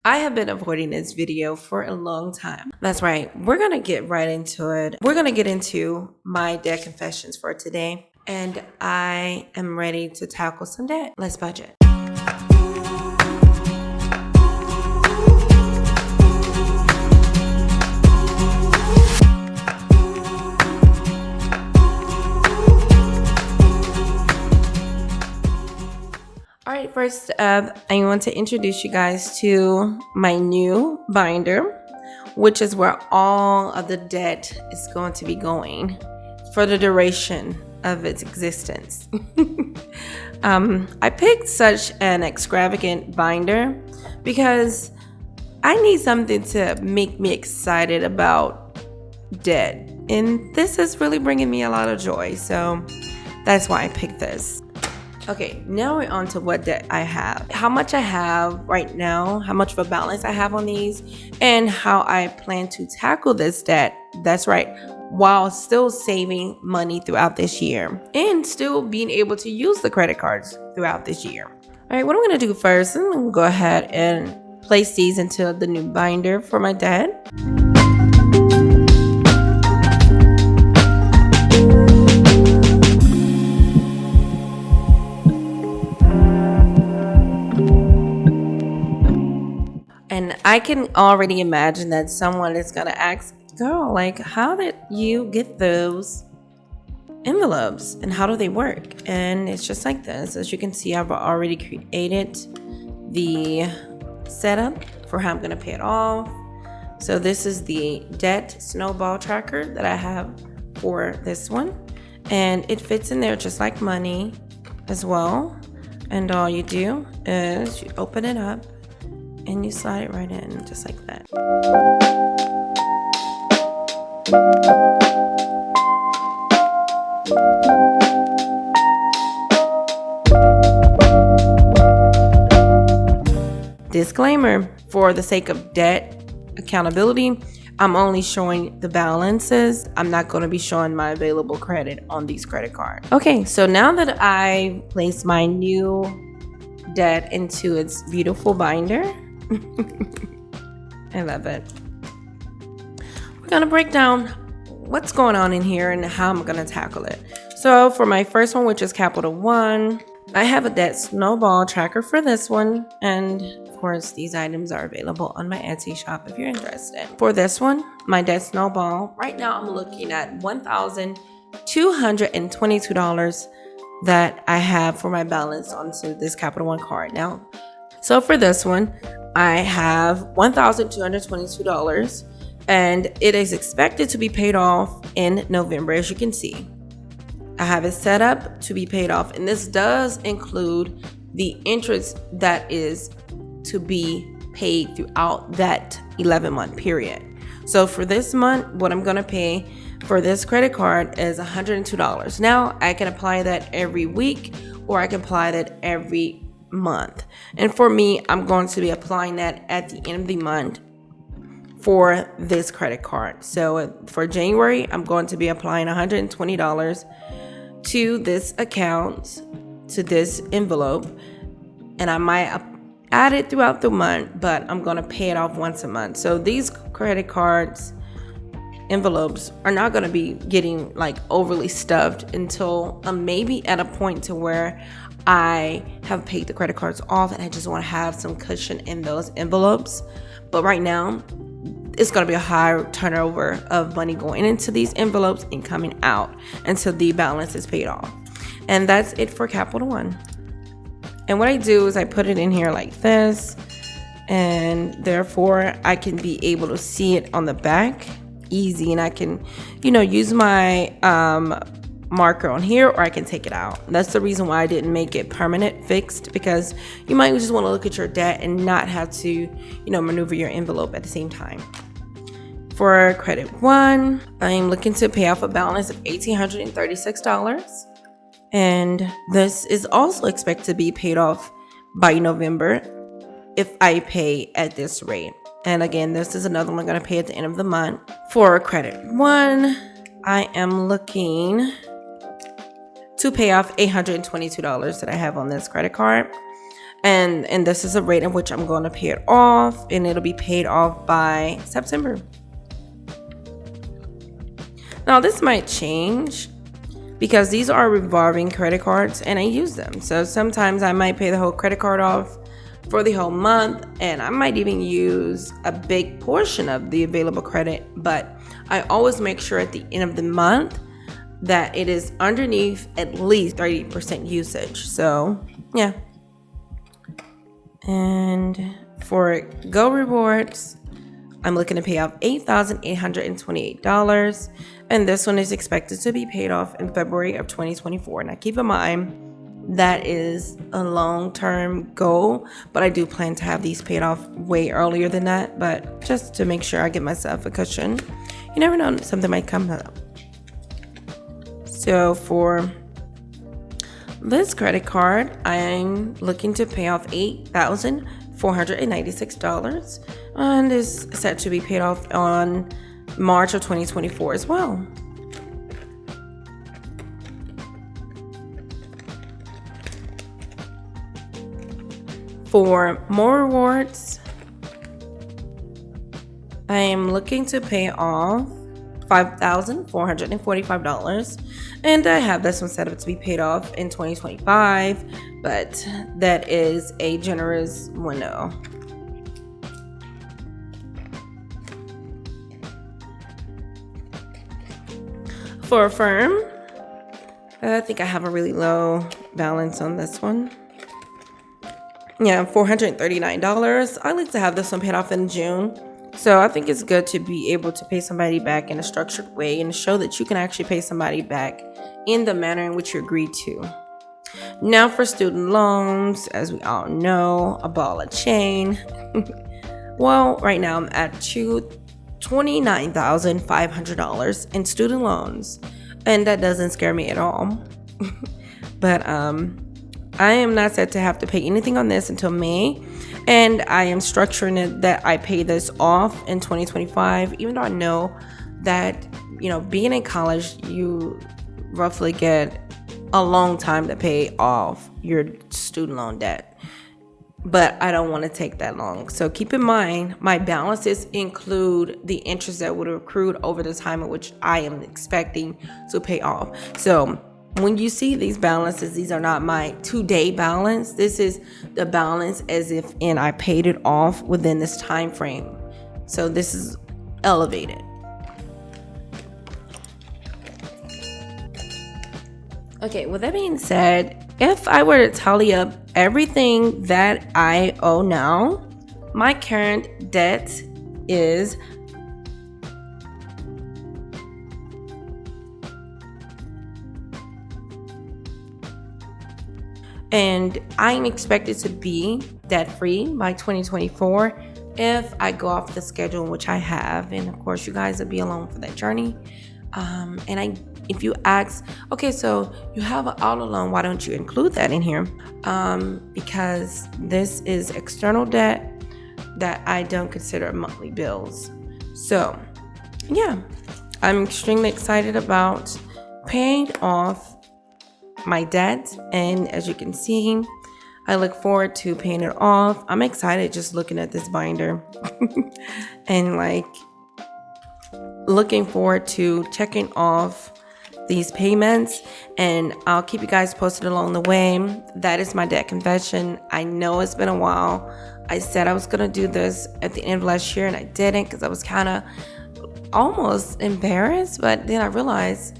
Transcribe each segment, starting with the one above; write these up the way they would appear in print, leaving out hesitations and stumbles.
I have been avoiding this video for a long time. That's right. We're going to get right into it. We're going to get into my debt confessions for today. And I am ready to tackle some debt. Let's budget. All right, first up, I want to introduce you guys to my new binder, which is where all of the debt is going to be going for the duration of its existence. I picked such an extravagant binder because I need something to make me excited about debt. And this is really bringing me a lot of joy. So that's why I picked this. Okay, now we're on to what debt I have. How much I have right now, how much of a balance I have on these, and how I plan to tackle this debt. That's right, while still saving money throughout this year and still being able to use the credit cards throughout this year. All right, what I'm gonna do first, I'm gonna go ahead and place these into the new binder for my debt. And I can already imagine that someone is going to ask, girl, like, how did you get those envelopes and how do they work? And it's just like this. As you can see, I've already created the setup for how I'm going to pay it off. So this is the debt snowball tracker that I have for this one. And it fits in there just like money as well. And all you do is you open it up and you slide it right in, just like that. Disclaimer, for the sake of debt accountability, I'm only showing the balances. I'm not going to be showing my available credit on these credit cards. Okay, so now that I placed my new debt into its beautiful binder, I love it. We're going to break down what's going on in here and how I'm going to tackle it. So for my first one, which is Capital One, I have a debt snowball tracker for this one. And of course, these items are available on my Etsy shop if you're interested. For this one, my debt snowball, right now I'm looking at $1,222 that I have for my balance onto this Capital One card. Now, so for this one, I have $1,222 and it is expected to be paid off in November, as you can see. I have it set up to be paid off, and this does include the interest that is to be paid throughout that 11-month period. So for this month, what I'm going to pay for this credit card is $102. Now, I can apply that every week or I can apply that every month. And for me, I'm going to be applying that at the end of the month for this credit card. So for January, I'm going to be applying $120 to this account, to this envelope, and I might add it throughout the month, but I'm going to pay it off once a month. So these credit cards envelopes are not going to be getting like overly stuffed until maybe at a point to where I have paid the credit cards off and I just want to have some cushion in those envelopes. But right now, it's going to be a high turnover of money going into these envelopes and coming out until the balance is paid off. And that's it for Capital One. And what I do is I put it in here like this, and therefore I can be able to see it on the back easy, and I can, use my marker on here, or I can take it out. That's the reason why I didn't make it permanent fixed, because you might just want to look at your debt and not have to, maneuver your envelope at the same time. For Credit One, I'm looking to pay off a balance of $1,836. And this is also expected to be paid off by November if I pay at this rate. And again, this is another one I'm going to pay at the end of the month. For Credit One, I am looking to pay off $822 that I have on this credit card. And this is a rate in which I'm going to pay it off, and it'll be paid off by September. Now this might change because these are revolving credit cards and I use them. So sometimes I might pay the whole credit card off for the whole month, and I might even use a big portion of the available credit, but I always make sure at the end of the month that it is underneath at least 30% usage. So yeah. And for Go Rewards, I'm looking to pay off $8,828, and this one is expected to be paid off in February of 2024. Now keep in mind that is a long-term goal, but I do plan to have these paid off way earlier than that, but just to make sure I give myself a cushion. You never know, something might come up. So for this credit card, I'm looking to pay off $8,496, and is set to be paid off on March of 2024 as well. For more rewards, I am looking to pay off $5,445, and I have this one set up to be paid off in 2025, but that is a generous window. For Affirm, I think I have a really low balance on this one. Yeah, $439. I like to have this one paid off in June. So I think it's good to be able to pay somebody back in a structured way and show that you can actually pay somebody back in the manner in which you agreed to. Now for student loans, as we all know, a ball of chain. Well, right now I'm at $29,500 in student loans, and that doesn't scare me at all. But I am not set to have to pay anything on this until May, and I am structuring it that I pay this off in 2025, even though I know that, being in college, you roughly get a long time to pay off your student loan debt. But I don't want to take that long. So keep in mind, my balances include the interest that would have accrued over the time in which I am expecting to pay off. So when you see these balances, these are not my two-day balance. This is the balance as if I paid it off within this time frame. So this is elevated. Okay, with that being said, if I were to tally up everything that I owe now, my current debt is and I'm expected to be debt-free by 2024 if I go off the schedule in which I have. And of course, you guys will be along for that journey. If you ask, okay, so you have an auto loan, why don't you include that in here? Because this is external debt that I don't consider monthly bills. So, yeah, I'm extremely excited about paying off my debt, and as you can see, I look forward to paying it off. I'm excited just looking at this binder and looking forward to checking off these payments, and I'll keep you guys posted along the way. That is my debt confession. I know it's been a while. I said I was gonna do this at the end of last year and I didn't because I was kind of almost embarrassed, but then I realized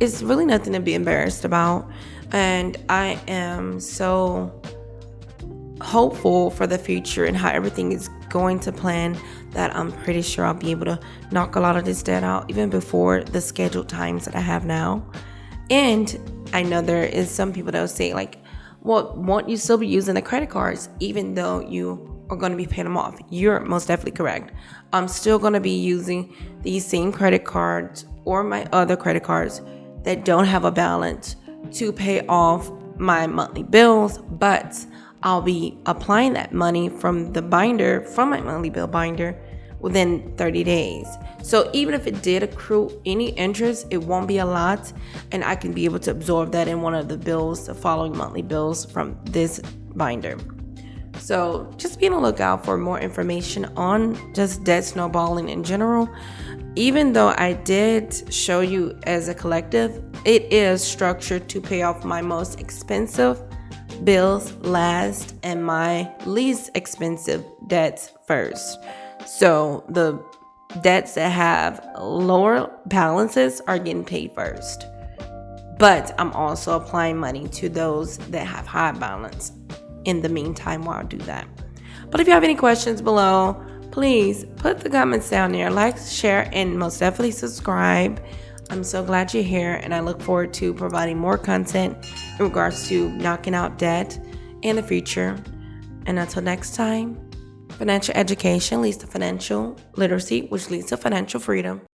it's really nothing to be embarrassed about, and I am so hopeful for the future and how everything is going to plan that I'm pretty sure I'll be able to knock a lot of this debt out even before the scheduled times that I have now. And I know there is some people that will say well, won't you still be using the credit cards even though you are going to be paying them off? You're most definitely correct. I'm still going to be using these same credit cards or my other credit cards that don't have a balance to pay off my monthly bills, but I'll be applying that money from the binder, from my monthly bill binder, within 30 days. So even if it did accrue any interest, it won't be a lot, and I can be able to absorb that in one of the bills, the following monthly bills from this binder. So just be on the lookout for more information on just debt snowballing in general. Even though I did show you as a collective, it is structured to pay off my most expensive bills last and my least expensive debts first. So the debts that have lower balances are getting paid first. But I'm also applying money to those that have high balance in the meantime while I do that. But if you have any questions below, please put the comments down there. Like, share, and most definitely subscribe. I'm so glad you're here, and I look forward to providing more content in regards to knocking out debt in the future. And until next time, financial education leads to financial literacy, which leads to financial freedom.